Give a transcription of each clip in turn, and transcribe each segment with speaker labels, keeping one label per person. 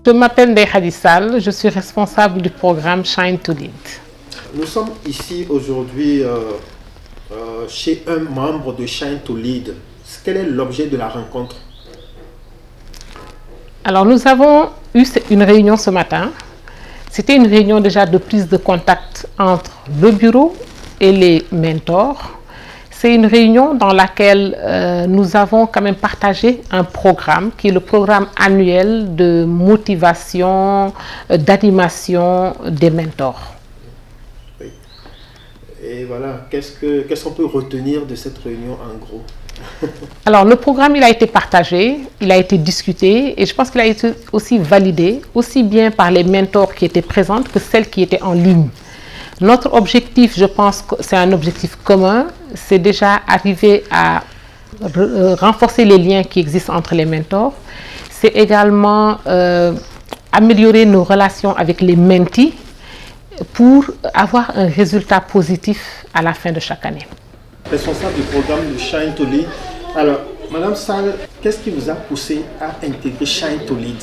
Speaker 1: Je m'appelle Ndeye Khady Sall, je suis responsable du programme Shine to Lead.
Speaker 2: Nous sommes ici aujourd'hui chez un membre de Shine to Lead. Quel est l'objet de la rencontre?
Speaker 1: Alors nous avons eu une réunion ce matin. C'était une réunion déjà de prise de contact entre le bureau et les mentors. C'est une réunion dans laquelle nous avons quand même partagé un programme qui est le programme annuel de motivation, d'animation des mentors.
Speaker 2: Oui. Et voilà, qu'est-ce qu'on peut retenir de cette réunion en gros?
Speaker 1: Alors le programme il a été partagé, il a été discuté et je pense qu'il a été aussi validé, aussi bien par les mentors qui étaient présents que celles qui étaient en ligne. Notre objectif, je pense que c'est un objectif commun, c'est déjà arriver à renforcer les liens qui existent entre les mentors. C'est également améliorer nos relations avec les mentees pour avoir un résultat positif à la fin de chaque année.
Speaker 2: Responsable du programme de Shine to Lead. Alors, Madame Sall, qu'est-ce qui vous a poussé à intégrer Shine to Lead?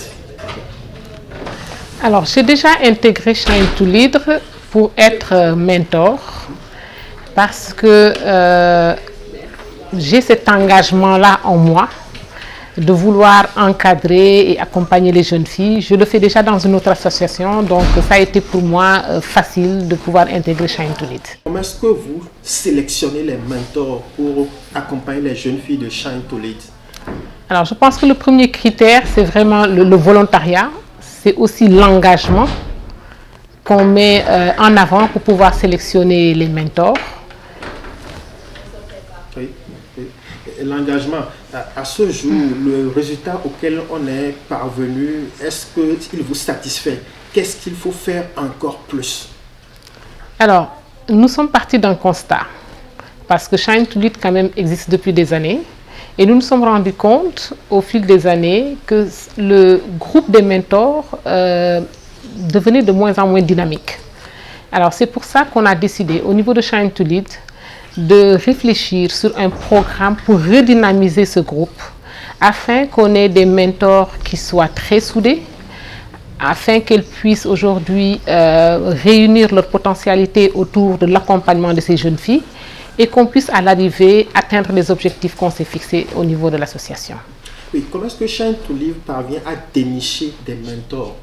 Speaker 1: Alors, j'ai déjà intégré Shine to Lead pour être mentor parce que j'ai cet engagement-là en moi de vouloir encadrer et accompagner les jeunes filles. Je le fais déjà dans une autre association, donc ça a été pour moi facile de pouvoir intégrer Shine to Lead.
Speaker 2: Comment est-ce que vous sélectionnez les mentors pour accompagner les jeunes filles de Shine to Lead?
Speaker 1: Alors, je pense que le premier critère, c'est vraiment le volontariat. C'est aussi l'engagement qu'on met en avant pour pouvoir sélectionner les mentors.
Speaker 2: Oui. L'engagement, à ce jour, le résultat auquel on est parvenu, est-ce qu'il vous satisfait? Qu'est-ce qu'il faut faire encore plus?
Speaker 1: Alors, nous sommes partis d'un constat, parce que Shine to Lead quand même existe depuis des années, et nous nous sommes rendus compte au fil des années que le groupe des mentors devenait de moins en moins dynamique. Alors, c'est pour ça qu'on a décidé, au niveau de Shine to Lead, de réfléchir sur un programme pour redynamiser ce groupe afin qu'on ait des mentors qui soient très soudés, afin qu'ils puissent aujourd'hui réunir leur potentialité autour de l'accompagnement de ces jeunes filles et qu'on puisse à l'arrivée atteindre les objectifs qu'on s'est fixés au niveau de l'association.
Speaker 2: Oui, comment est-ce que Shine to Lead parvient à dénicher des mentors?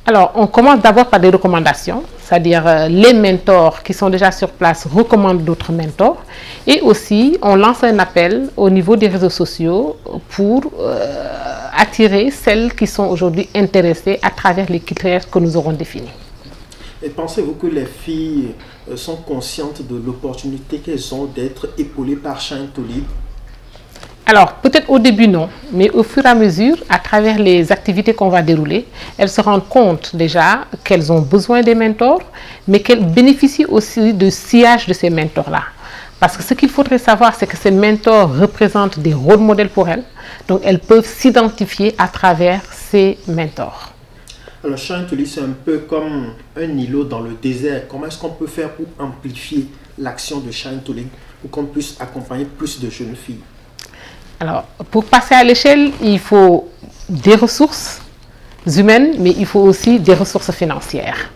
Speaker 1: Alors, on commence d'abord par des recommandations, c'est-à-dire les mentors qui sont déjà sur place recommandent d'autres mentors. Et aussi, on lance un appel au niveau des réseaux sociaux pour attirer celles qui sont aujourd'hui intéressées à travers les critères que nous aurons définis.
Speaker 2: Et pensez-vous que les filles sont conscientes de l'opportunité qu'elles ont d'être épaulées par Shine to Lead?
Speaker 1: Alors, peut-être au début non, mais au fur et à mesure, à travers les activités qu'on va dérouler, elles se rendent compte déjà qu'elles ont besoin des mentors, mais qu'elles bénéficient aussi du sillage de ces mentors-là. Parce que ce qu'il faudrait savoir, c'est que ces mentors représentent des rôles modèles pour elles, donc elles peuvent s'identifier à travers ces mentors.
Speaker 2: Alors, Shine to Lead, c'est un peu comme un îlot dans le désert. Comment est-ce qu'on peut faire pour amplifier l'action de Shine to Lead pour qu'on puisse accompagner plus de jeunes filles?
Speaker 1: Alors, pour passer à l'échelle, il faut des ressources humaines, mais il faut aussi des ressources financières.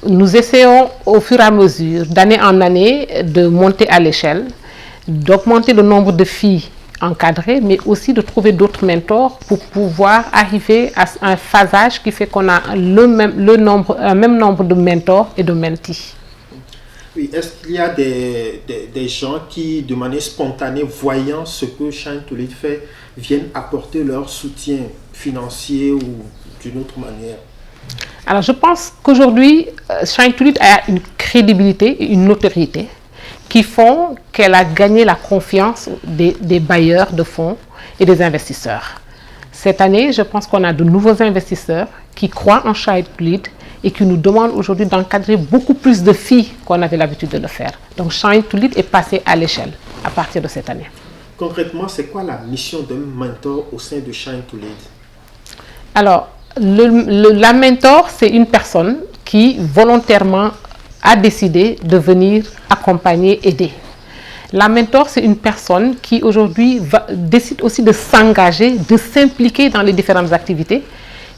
Speaker 1: Nous essayons au fur et à mesure, d'année en année, de monter à l'échelle, d'augmenter le nombre de filles encadrées, mais aussi de trouver d'autres mentors pour pouvoir arriver à un phasage qui fait qu'on a un même nombre de mentors et de mentees.
Speaker 2: Oui, est-ce qu'il y a des gens qui, de manière spontanée, voyant ce que Shine to Lead fait, viennent apporter leur soutien financier ou d'une autre manière?
Speaker 1: Alors, je pense qu'aujourd'hui, Shine to Lead a une crédibilité et une notoriété qui font qu'elle a gagné la confiance des bailleurs de fonds et des investisseurs. Cette année, je pense qu'on a de nouveaux investisseurs qui croient en Shine to Lead et qui nous demandent aujourd'hui d'encadrer beaucoup plus de filles qu'on avait l'habitude de le faire. Donc Shine to Lead est passé à l'échelle à partir de cette année.
Speaker 2: Concrètement, c'est quoi la mission d'un mentor au sein de Shine to Lead?
Speaker 1: Alors, la mentor, c'est une personne qui volontairement a décidé de venir accompagner, aider. La mentor, c'est une personne qui aujourd'hui décide aussi de s'engager, de s'impliquer dans les différentes activités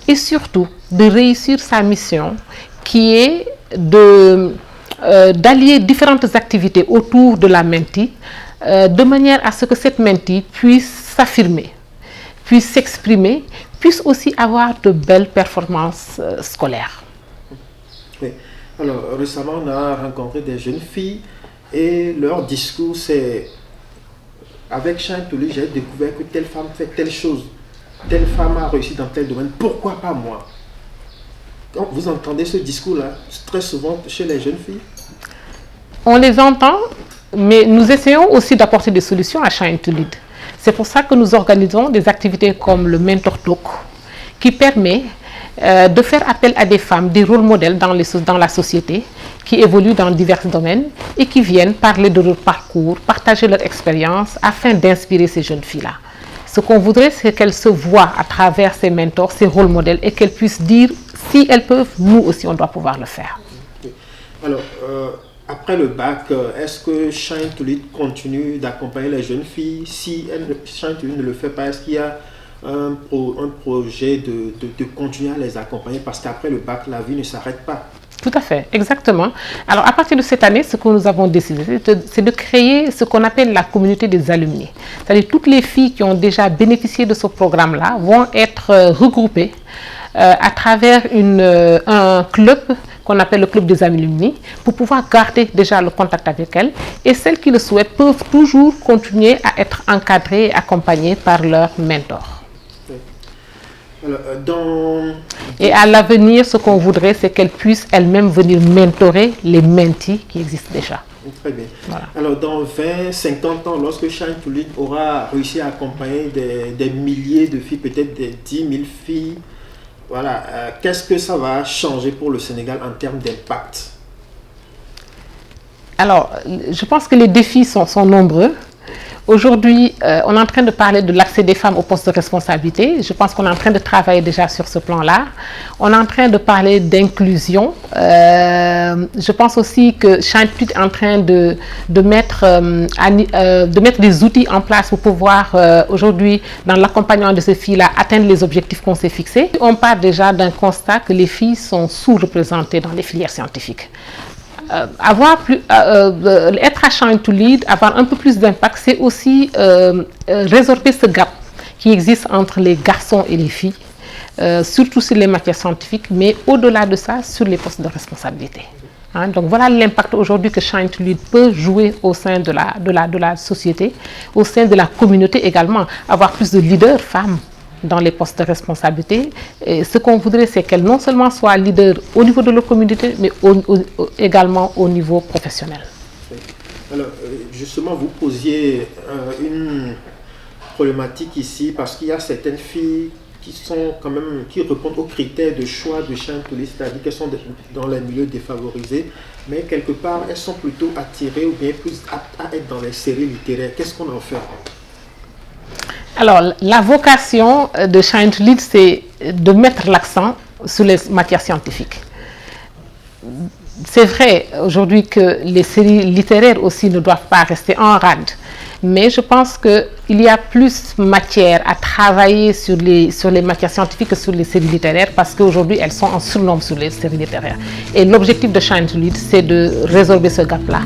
Speaker 1: et surtout de réussir sa mission qui est d'allier différentes activités autour de la Menti de manière à ce que cette Menti puisse s'affirmer, puisse s'exprimer, puisse aussi avoir de belles performances scolaires.
Speaker 2: Oui. Alors récemment on a rencontré des jeunes filles et leur discours c'est avec Shine to Lead, j'ai découvert que telle femme fait telle chose, telle femme a réussi dans tel domaine, pourquoi pas moi? Donc, vous entendez ce discours-là très souvent chez les jeunes filles?
Speaker 1: On les entend, mais nous essayons aussi d'apporter des solutions à Shine to Lead. C'est pour ça que nous organisons des activités comme le Mentor Talk, qui permet de faire appel à des femmes, des rôles modèles dans la société, qui évoluent dans divers domaines et qui viennent parler de leur parcours, partager leur expérience afin d'inspirer ces jeunes filles-là. Ce qu'on voudrait, c'est qu'elles se voient à travers ces mentors, ces rôles modèles et qu'elles puissent dire si elles peuvent, nous aussi on doit pouvoir le faire.
Speaker 2: Alors, après le bac, est-ce que Shine to Lead continue d'accompagner les jeunes filles? Si Shine to Lead ne le fait pas, est-ce qu'il y a un projet de continuer à les accompagner? Parce qu'après le bac, la vie ne s'arrête pas.
Speaker 1: Tout à fait, exactement. Alors, à partir de cette année, ce que nous avons décidé, c'est de créer ce qu'on appelle la communauté des alumni. C'est-à-dire toutes les filles qui ont déjà bénéficié de ce programme-là vont être regroupées à travers un club qu'on appelle le club des alumni pour pouvoir garder déjà le contact avec elles. Et celles qui le souhaitent peuvent toujours continuer à être encadrées et accompagnées par leur mentor.
Speaker 2: Alors,
Speaker 1: et à l'avenir, ce qu'on voudrait, c'est qu'elles puissent elles-mêmes venir mentorer les mentis qui existent déjà.
Speaker 2: Très bien.
Speaker 1: Voilà.
Speaker 2: Alors, dans 20, 50 ans, lorsque Shine to Lead aura réussi à accompagner des milliers de filles, peut-être des 10 000 filles, voilà, qu'est-ce que ça va changer pour le Sénégal en termes d'impact?
Speaker 1: Alors, je pense que les défis sont nombreux. Aujourd'hui, on est en train de parler de l'accès des femmes aux postes de responsabilité. Je pense qu'on est en train de travailler déjà sur ce plan-là. On est en train de parler d'inclusion. Je pense aussi que Shine to Lead est en train de mettre des outils en place pour pouvoir, aujourd'hui, dans l'accompagnement de ces filles-là, atteindre les objectifs qu'on s'est fixés. On part déjà d'un constat que les filles sont sous-représentées dans les filières scientifiques. Être à Shine to Lead, avoir un peu plus d'impact, c'est aussi résorber ce gap qui existe entre les garçons et les filles, surtout sur les matières scientifiques, mais au-delà de ça, sur les postes de responsabilité. Hein, donc voilà l'impact aujourd'hui que Shine to Lead peut jouer au sein de la société, au sein de la communauté également, avoir plus de leaders femmes dans les postes de responsabilité. Et ce qu'on voudrait, c'est qu'elles non seulement soient leaders au niveau de leur communauté, mais également au niveau professionnel.
Speaker 2: Alors, justement, vous posiez une problématique ici, parce qu'il y a certaines filles qui sont quand même, qui répondent aux critères de choix de Shine to Lead, c'est-à-dire qu'elles sont dans les milieux défavorisés, mais quelque part, elles sont plutôt attirées ou bien plus aptes à être dans les séries littéraires. Qu'est-ce qu'on en fait? Alors,
Speaker 1: la vocation de Shine to Lead, c'est de mettre l'accent sur les matières scientifiques. C'est vrai aujourd'hui que les séries littéraires aussi ne doivent pas rester en rade, mais je pense qu'il y a plus matière à travailler sur les matières scientifiques que sur les séries littéraires, parce qu'aujourd'hui elles sont en surnombre sur les séries littéraires. Et l'objectif de Shine to Lead, c'est de résorber ce gap-là.